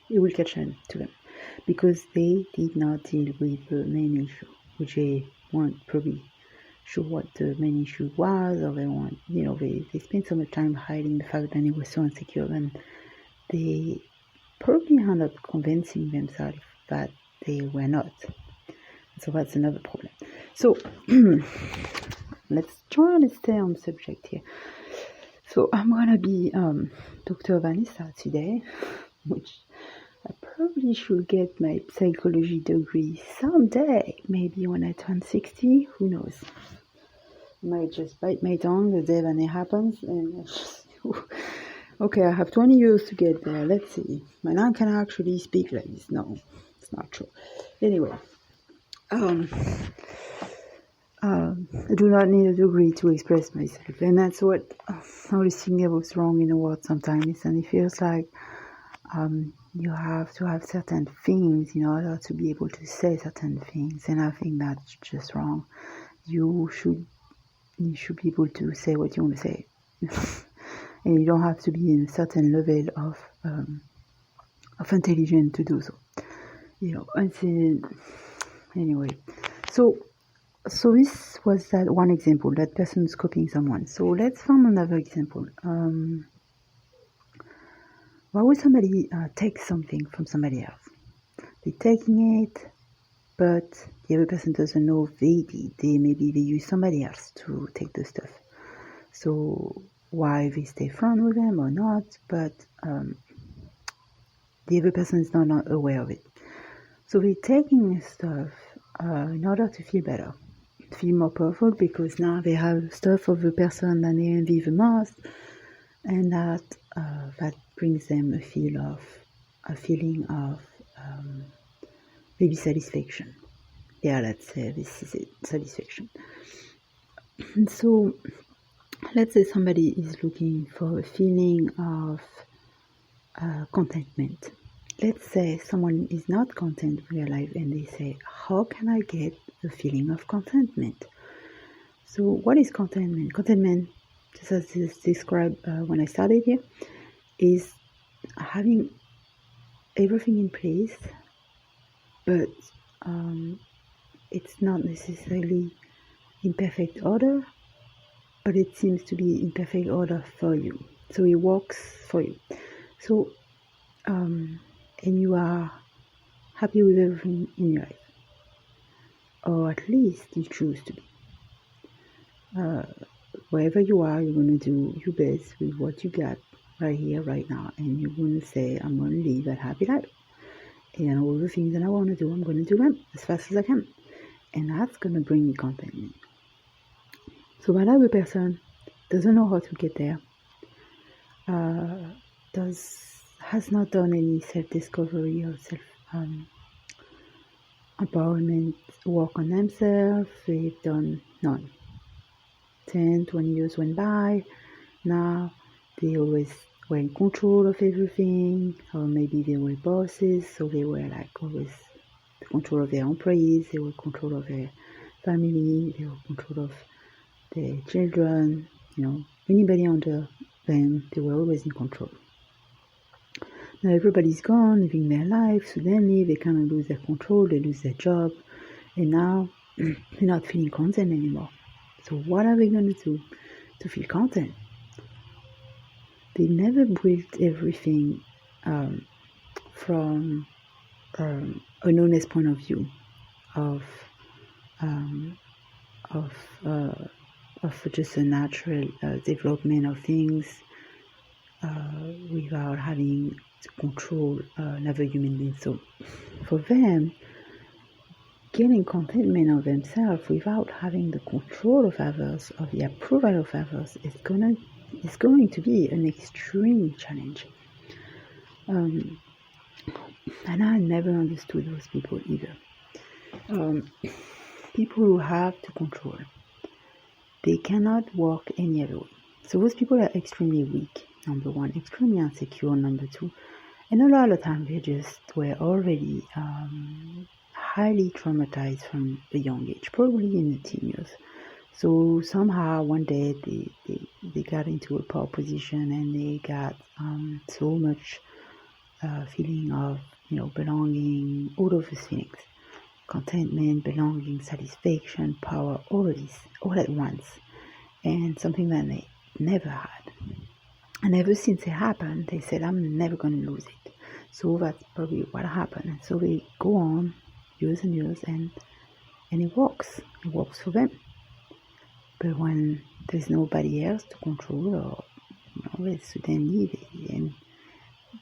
it will catch on to them, because they did not deal with the main issue, which they weren't probably sure what the main issue was, or they spent so much time hiding the fact that it was so insecure, and they probably end up convincing themselves that they were not. So that's another problem. So let's try to stay on subject here. So I'm gonna be Dr. Vanessa today, which I probably should get my psychology degree someday, maybe when I turn 60, who knows. I might just bite my tongue the day when it happens, and okay, I have 20 years to get there, let's see. My mom can actually speak like this. No, it's not true. Anyway, I do not need a degree to express myself, and that's what I always think was wrong in the world sometimes, and it feels like you have to have certain things in order to be able to say certain things, and I think that's just wrong. You should be able to say what you want to say, and you don't have to be in a certain level of intelligence to do so. And then, anyway, so this was that one example, that person is copying someone. So let's find another example. Why would somebody take something from somebody else? They're taking it, but the other person doesn't know they did. Maybe they use somebody else to take the stuff. So why they stay friends with them or not, but the other person is not aware of it. So they're taking stuff in order to feel better, to feel more powerful, because now they have stuff of the person that they envy the most, and that brings them a feeling of maybe satisfaction. Yeah, let's say this is it, satisfaction. And so let's say somebody is looking for a feeling of contentment. Let's say someone is not content with their life, and they say, how can I get a feeling of contentment? So what is contentment? Contentment, just as it's described when I started here, is having everything in place, but it's not necessarily in perfect order, but it seems to be in perfect order for you. So it works for you. So, and you are happy with everything in your life, or at least you choose to be. Wherever you are, you're going to do your best with what you got right here, right now, and you're going to say, I'm going to live that happy life. And all the things that I want to do, I'm going to do them as fast as I can. And that's going to bring me contentment. So that other person doesn't know how to get there, has not done any self-discovery or self-empowerment work on themselves. They've done none. 10, 20 years went by. Now they always were in control of everything, or maybe they were bosses, so they were like always in control of their employees, they were in control of their family, they were in control of their children, anybody under them, they were always in control. Now everybody's gone, living their life, suddenly they kind of lose their control, they lose their job, and now they're not feeling content anymore. So what are they going to do to feel content? They never built everything from an honest point of view of just a natural development of things without having to control another human being. So for them, getting contentment of themselves without having the control of others, of the approval of others, is going to be an extreme challenge. And I never understood those people either. People who have to control, they cannot work any other way. So those people are extremely weak, number one, extremely insecure, number two, and a lot of times they just were already highly traumatized from a young age, probably in the teen years. So somehow one day they got into a power position, and they got so much feeling of, belonging, all of these feelings, contentment, belonging, satisfaction, power, all of this, all at once, and something that they never had. And ever since it happened, they said, I'm never going to lose it. So that's probably what happened. And so they go on years and years, and it works. It works for them. But when there's nobody else to control, or suddenly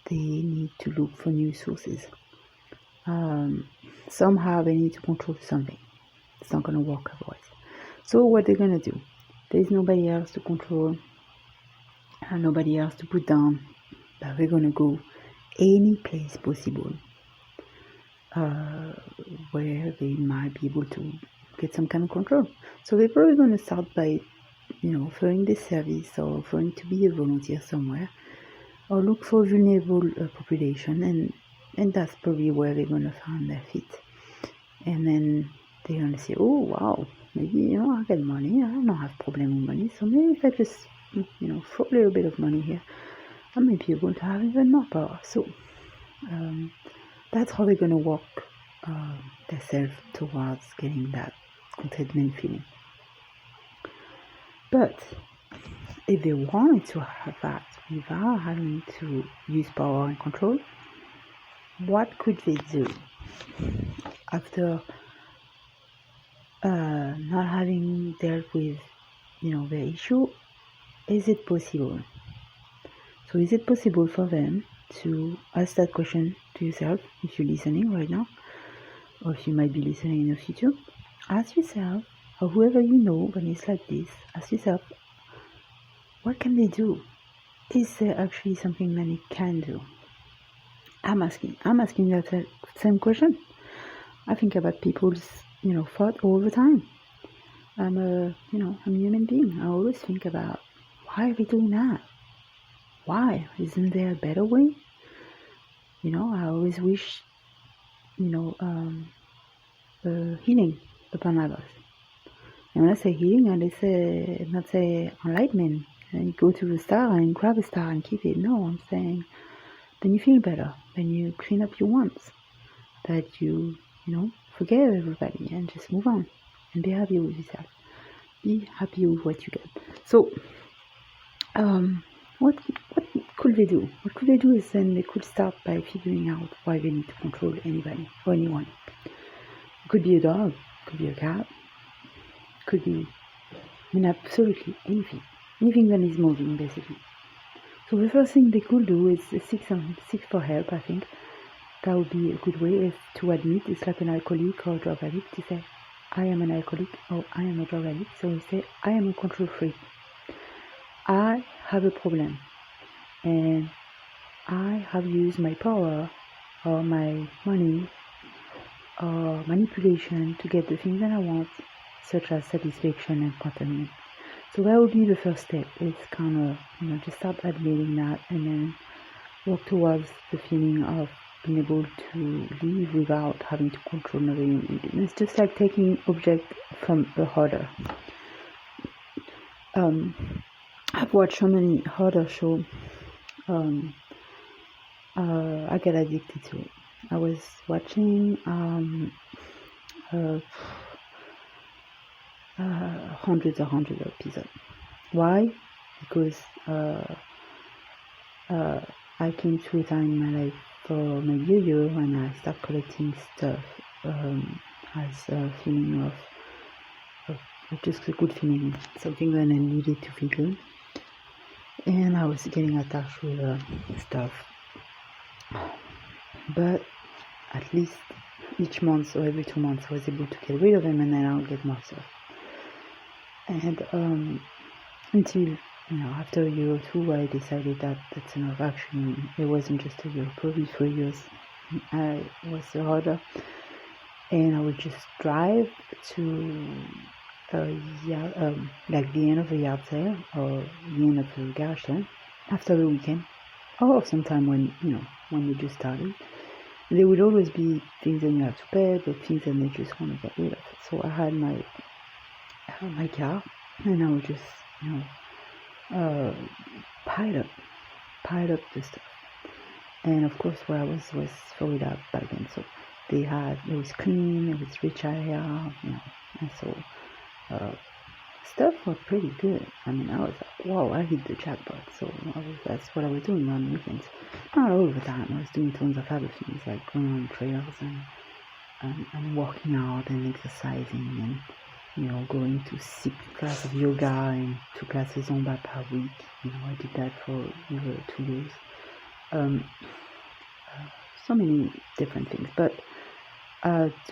they need to look for new sources. Somehow they need to control something. It's not going to work otherwise. So what they're going to do? There's nobody else to control, and nobody else to put down. But we're going to go any place possible where they might be able to get some kind of control. So they're probably going to start by, offering this service, or offering to be a volunteer somewhere, or look for vulnerable population, and that's probably where they're going to find their feet. And then they're going to say, oh wow, maybe I get money, I don't have problem with money, so maybe if I just throw a little bit of money here, I may be able to have even more power. So that's how they're going to walk themselves towards getting that contentment feeling. But if they wanted to have that without having to use power and control, what could they do after not having dealt with their issue? Is it possible? So is it possible for them to ask that question to yourself, if you're listening right now, or if you might be listening in the future? Ask yourself, or whoever you know when it's like this, ask yourself, what can they do? Is there actually something that they can do? I'm asking that same question. I think about people's, thought all the time. I'm a human being. I always think about, why are we doing that? Why? Isn't there a better way? I always wish, healing upon others. And when I say healing, I not say enlightenment. And you go to the star and grab a star and keep it. No, I'm saying, then you feel better. Then you clean up your wants. That you, forget everybody and just move on. And be happy with yourself. Be happy with what you get. So, what could they do? What could they do is then they could start by figuring out why they need to control anybody or anyone. It could be a dog, it could be a cat, it could be, absolutely anything. Anything that is moving, basically. So the first thing they could do is seek for help, I think. That would be a good way to admit. It's like an alcoholic or a drug addict to say, I am an alcoholic or I am a drug addict. So we say, I am a control freak. I have a problem. And I have used my power or my money or manipulation to get the things that I want, such as satisfaction and contentment. So that would be the first step. It's kind of, just start admitting that and then work towards the feeling of being able to live without having to control another human being. It's just like taking object from a hoarder. I've watched so many hoarder shows. I get addicted to it. I was watching hundreds of episodes. Why? Because I came to a time in my life for maybe a year when I started collecting stuff as a feeling of just a good feeling, something that I needed to feel good. And I was getting attached with stuff. But at least each month or every 2 months I was able to get rid of them, and then I'll get more stuff. And until after a year or two, I decided that that's enough. Actually, it wasn't just a year, probably 3 years. I was a hoarder, and I would just drive to like the end of a yard sale or the end of a garage sale after the weekend, or sometime when you just started. There would always be things that you have to pay, but things that they just want to get rid of. So I had my car, and I would just pile up the stuff. And of course, where I was filled up back then, so it was clean, it was rich area, and so stuff was pretty good. I mean, I was like, wow, I hit the jackpot. So that's what I was doing on weekends. Not all the time. I was doing tons of other things like going on trails and working out and exercising and going to 6 classes of yoga and 2 classes Zumba per week. I did that for over 2 years. So many different things. But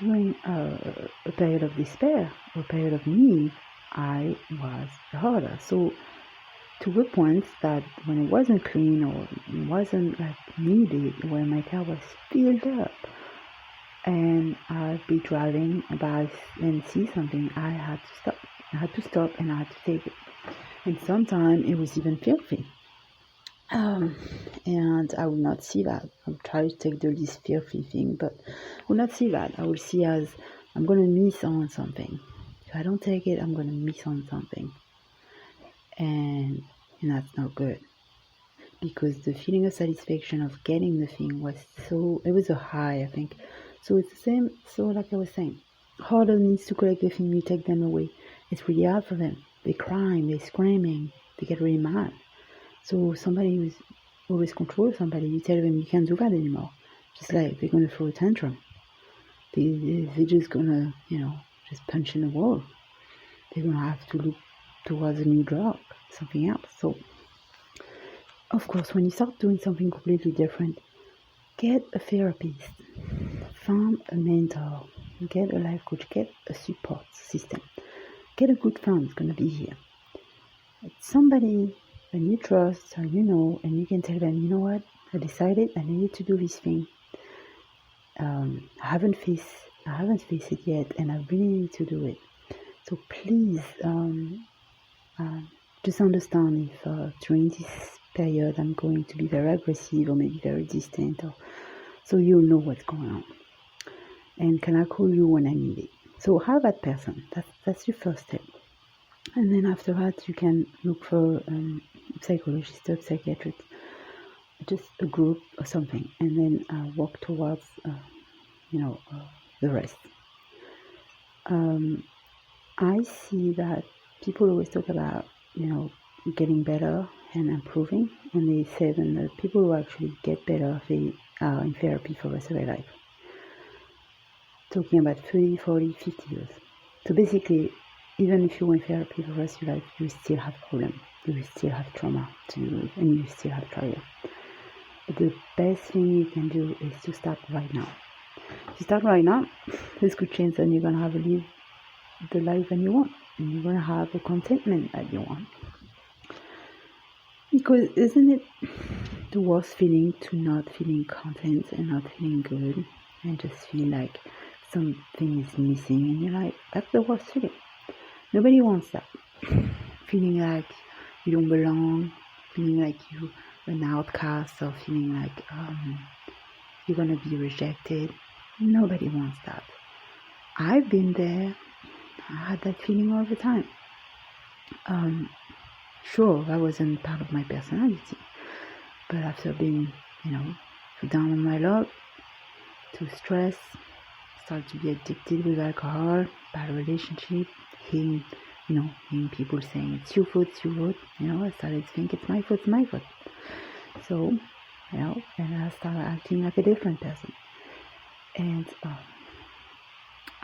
during a period of despair, or a period of need, I was a hoarder. So to a point that when it wasn't clean or it wasn't like needed, where my car was filled up, and I'd be driving by and see something, I had to stop. I had to stop and I had to take it. And sometimes it was even filthy. And I would not see that. I would try to take the least filthy thing, but I would not see that. I would see as I'm going to miss on something. If I don't take it, I'm going to miss on something. And that's not good. Because the feeling of satisfaction of getting the thing it was a high, I think. So it's the same, so like I was saying, harder needs to collect the thing, you take them away. It's really hard for them. They're crying, they're screaming, they get really mad. So somebody who's always controls somebody, you tell them you can't do that anymore. Just like they're going to throw a tantrum. They're just going to, just punch in the wall. They're going to have to look towards a new drug, something else. So, of course, when you start doing something completely different, get a therapist, find a mentor, get a life coach, get a support system, get a good friend who's going to be here. It's somebody that you trust or and you can tell them, you know what, I decided I needed to do this thing. I haven't faced it yet, and I really need to do it. So please, just understand if during this period I'm going to be very aggressive or maybe very distant, so you'll know what's going on. And can I call you when I need it? So have that person. That's your first step. And then after that, you can look for a psychologist or psychiatrist, just a group or something, and then walk towards, the rest. I see that people always talk about, getting better and improving, and they say that the people who actually get better, they are in therapy for the rest of their life. Talking about 30, 40, 50 years. So basically, even if you're in therapy for the rest of your life, you still have problems, you still have trauma to deal with, and you still have trial. But the best thing you can do is to start right now. If you start right now, there's a good chance that you're going to have the life that you want, and you're going to have the contentment that you want. Because isn't it the worst feeling to not feeling content and not feeling good and just feel like something is missing in your life? That's the worst feeling. Nobody wants that. Feeling like you don't belong, feeling like you're an outcast, or feeling like you're going to be rejected. Nobody wants that. I've been there. I had that feeling all the time. Sure, that wasn't part of my personality. But after being, down on my luck, too stressed, started to be addicted with alcohol, bad relationship, hearing people saying it's your fault, I started to think it's my fault. So, and I started acting like a different person. And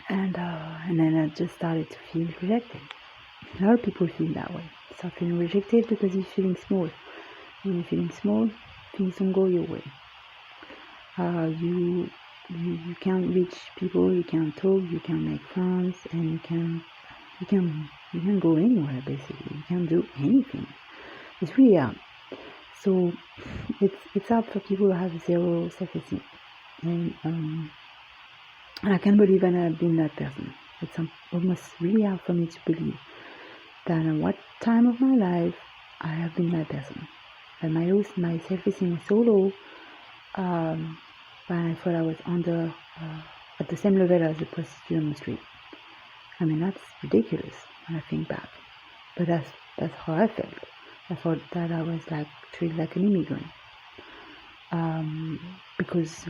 then I just started to feel rejected. A lot of people feel that way. Start feeling rejected because you're feeling small. When you're feeling small, things don't go your way. You can't reach people, you can't talk, you can't make friends, and you can't go anywhere basically. You can't do anything. It's really hard. So it's hard for people who have zero self-esteem. And I can't believe that I've been that person. It's almost really hard for me to believe that at what time of my life I have been that person. And my self-esteem was so low, but I thought I was at the same level as a prostitute on the street. I mean, that's ridiculous when I think back. But that's how I felt. I thought that I was treated like an immigrant. because